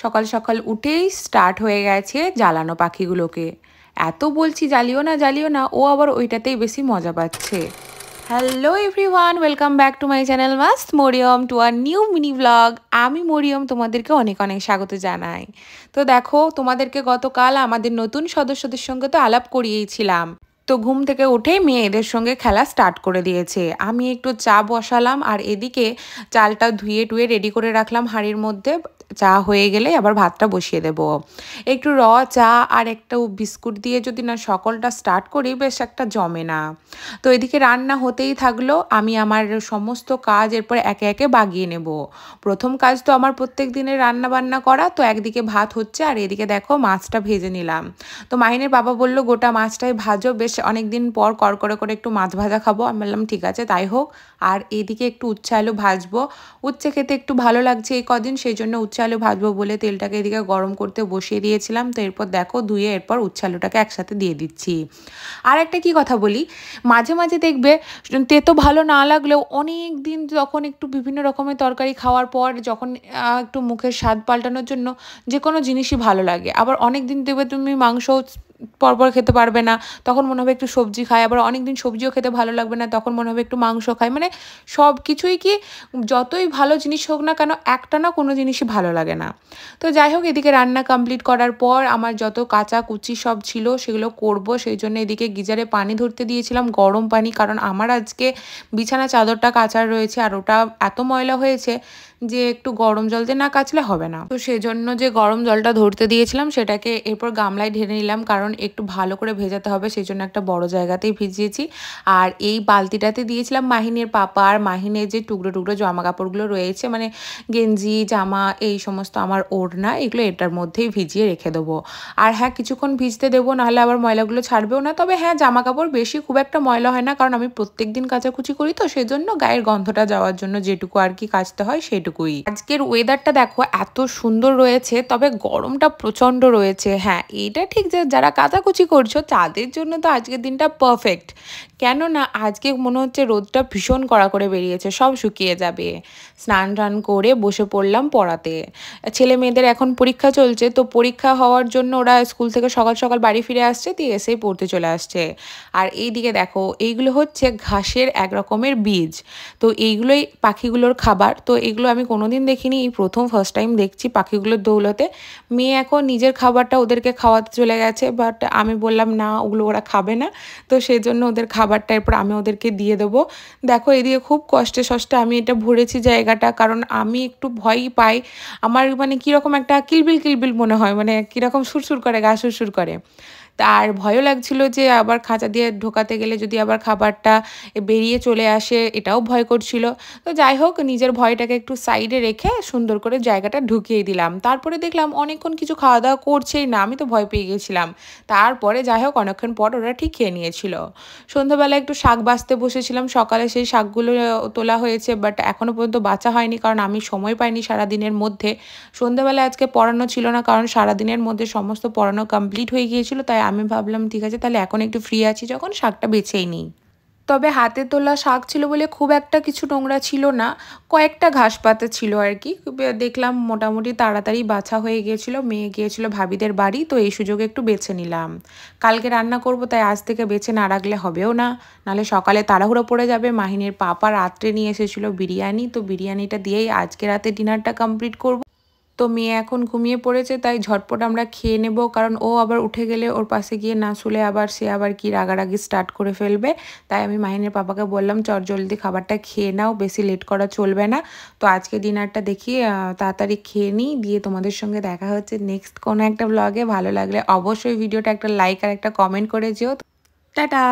সকাল সকাল উঠেই স্টার্ট হয়ে গেছে জ্বালানো পাখিগুলোকে। এত বলছি জ্বালিও না, ও আবার ওইটাতেই বেশি মজা পাচ্ছে। Hello everyone, welcome back to my channel must Mariyam to our new mini vlog. আমি মরিয়ম তোমাদেরকে অনেক অনেক স্বাগত জানাই। তো দেখো, তোমাদেরকে গতকাল আমাদের নতুন সদস্যদের সঙ্গে তো আলাপ করিয়েছিলাম। তো ঘুম থেকে উঠেই মেয়ে এদের সঙ্গে খেলা স্টার্ট করে দিয়েছে। আমি একটু চা বসালাম আর এদিকে চালটা ধুয়ে টুয়ে রেডি করে রাখলাম হাঁড়ির মধ্যে। চা হয়ে গেলে আবার ভাতটা বসিয়ে দেব। একটু চা আর একটা বিস্কুট দিয়ে যদি না সকালটা স্টার্ট করি, বেশ একটা জমে না। তো এদিকে রান্না হতেই থাকলো, আমি আমার সমস্ত কাজ এরপর একে একে বাগিয়ে নেব। প্রথম কাজ তো আমার প্রত্যেক দিনের রান্না বান্না করা। তো একদিকে ভাত হচ্ছে আর এদিকে দেখো মাছটা ভেজে নিলাম। তো মাহিনের বাবা বললো গোটা মাছটাই ভাজো, বেশ অনেক দিন পর করে একটু মাছ ভাজা খাবো। আমি বললাম ঠিক আছে তাই হোক। আর এদিকে একটু উচ্ছে আলু ভাজবো, উচ্ছে খেতে একটু ভালো লাগছে এই কদিন, সেই জন্য উচ্ছে আলু ভাজবো বলে তেলটাকে এদিকে গরম করতে বসিয়ে দিয়েছিলাম। তো এরপর দেখো ধুয়ে এরপর উচ্ছে আলুটাকে একসাথে দিয়ে দিচ্ছি। আর একটা কি কথা বলি, মাঝে মাঝে দেখবে তেতো ভালো না লাগলেও অনেক দিন যখন একটু বিভিন্ন রকমের তরকারি খাওয়ার পর যখন একটু মুখের স্বাদ পাল্টানোর জন্য যে কোনো জিনিসই ভালো লাগে। আবার অনেক দিন দেখবে তুমি মাংস পরপর খেতে পারবে না, তখন মনে হবে একটু সবজি খাই। আবার অনেক দিন সবজিও খেতে ভালো লাগবে না, তখন মনে হবে একটু মাংস খাই। মানে সব কিছুই কি, যতই ভালো জিনিস হোক না কেন, একটা না কোনো জিনিসই ভালো লাগে না। তো যাই হোক, এদিকে রান্না কমপ্লিট করার পর আমার যত কাঁচা কুচি সব ছিল সেগুলো করব, সেই জন্য এদিকে গিজারে পানি ধরতে দিয়েছিলাম, গরম পানি। কারণ আমার আজকে বিছানা চাদরটা কাচার রয়েছে আর ওটা এত ময়লা হয়েছে যে একটু গরম জল দিয়ে না কাচলে হবে না। তো সেজন্য যে গরম জলটা ধরতে দিয়েছিলাম সেটাকে এরপর গামলায় ঢেলে নিলাম, কারণ একটু ভালো করে ভেজাতে হবে, সেই জন্য একটা বড় জায়গাতেই ভিজিয়েছি। আর এই বালতিটাতে দিয়েছিলাম মাহিনের পাপা আর মাহিনের যে টুকরো টুকরো জামা কাপড়গুলো রয়েছে, মানে গেঞ্জি জামা এই সমস্ত আমার ওড়না, এগুলো এটার মধ্যেই ভিজিয়ে রেখে দেবো। আর হ্যাঁ, কিছুক্ষণ ভিজতে দেবো, নাহলে আবার ময়লাগুলো ছাড়বেও না। তবে হ্যাঁ, জামা কাপড় বেশি খুব একটা ময়লা হয় না, কারণ আমি প্রত্যেক দিন কাচাকুচি করি, তো সেজন্য গায়ের গন্ধটা যাওয়ার জন্য যেটুকু আর কি কাচতে হয় সেটুকুই। আজকের ওয়েদারটা দেখো এত সুন্দর রয়েছে, তবে গরমটা প্রচণ্ড রয়েছে। হ্যাঁ, এটা ঠিক যে যারা কাচাকুচি করছো তাদের জন্য তো আজকের দিনটা পারফেক্ট। কেননা আজকে মনে হচ্ছে রোদটা ভীষণ কড়া করে বেরিয়েছে, সব শুকিয়ে যাবে। স্নান টান করে বসে পড়লাম পড়াতে। ছেলে মেয়েদের এখন পরীক্ষা চলছে, তো পরীক্ষা হওয়ার জন্য ওরা স্কুল থেকে সকাল সকাল বাড়ি ফিরে আসছে, দিয়ে এসেই পড়তে চলে আসছে। আর এই দিকে দেখো, এইগুলো হচ্ছে ঘাসের এক রকমের বীজ। তো এইগুলোই পাখিগুলোর খাবার। তো এগুলো আমি কোনোদিন দেখিনি, এই প্রথম ফার্স্ট টাইম দেখছি পাখিগুলোর দৌলতে। মেয়ে এখন নিজের খাবারটা ওদেরকে খাওয়াতে চলে গেছে, বাট আমি বললাম না, ওগুলো ওরা খাবে না। তো সেই জন্য ওদের খাবারটা এরপর আমি ওদেরকে দিয়ে দেবো। দেখো এদিকে খুব কষ্টে সষ্টে আমি এটা ভরেছি জায়গাটা, কারণ আমি একটু ভয়ই পাই। আমার মানে কীরকম একটা কিলবিল কিলবিল মনে হয়, মানে কীরকম সুরসুর করে, গা সুরসুর করে। আর ভয়ও লাগছিল যে আবার খাঁচা দিয়ে ঢোকাতে গেলে যদি আবার খাবারটা বেরিয়ে চলে আসে, এটাও ভয় করছিল। তো যাই হোক, নিজের ভয়টাকে একটু সাইডে রেখে সুন্দর করে জায়গাটা ঢুকিয়ে দিলাম। তারপরে দেখলাম অনেকক্ষণ কিছু খাওয়া দাওয়া করছেই না, আমি তো ভয় পেয়ে গেছিলাম। তারপরে যাই হোক, অনেকক্ষণ পর ওরা ঠিক খেয়ে নিয়েছিল। সন্ধ্যাবেলা একটু শাক বাছতে বসেছিলাম, সকালে সেই শাকগুলো তোলা হয়েছে, বাট এখনও পর্যন্ত বাছা হয়নি, কারণ আমি সময় পাইনি সারাদিনের মধ্যে। সন্ধ্যাবেলা আজকে পড়ানো ছিল না, কারণ সারাদিনের মধ্যে সমস্ত পড়ানো কমপ্লিট হয়ে গিয়েছিল। তাই আমি ভাবলাম ঠিক আছে, তাহলে এখন একটু ফ্রি আছি যখন, শাকটা বেছেই নিই। তবে হাতে তোলা শাক ছিল বলে খুব একটা কিছু নোংরা ছিল না, কয়েকটা ঘাস পাতা ছিল আর কি। দেখলাম মোটামুটি তাড়াতাড়ি বাছা হয়ে গিয়েছিল, মেয়ে গিয়েছিল ভাবিদের বাড়ি, তো এই সুযোগে একটু বেছে নিলাম। কালকে রান্না করব, তাই আজ থেকে বেছে না রাখলে হবেও না, নাহলে সকালে তাড়াহুড়ো পড়ে যাবে। মাহিনের পাপা রাত্রে নিয়ে এসেছিলো বিরিয়ানি, তো বিরিয়ানিটা দিয়েই আজকে রাতে ডিনারটা কমপ্লিট করব। তো মেয়ে এখন ঘুমিয়ে পড়েছে, তাই ঝটপট আমরা খেয়ে নেব, কারণ ও আবার উঠে গেলে ওর পাশে গিয়ে না শুলে আবার সে আবার কি রাগারাগি স্টার্ট করে ফেলবে। তাই আমি মাহিনের পাপাকে বললাম চট জলদি খাবারটা খেয়ে নাও, বেশি লেট করা চলবে না। তো আজকে ডিনারটা দেখি তাড়াতাড়ি খেয়ে নিই, দিয়ে তোমাদের সঙ্গে দেখা হচ্ছে নেক্সট কোনো একটা ব্লগে। ভালো লাগলে অবশ্যই ভিডিওটা একটা লাইক আর একটা কমেন্ট করে যেও। টাটা।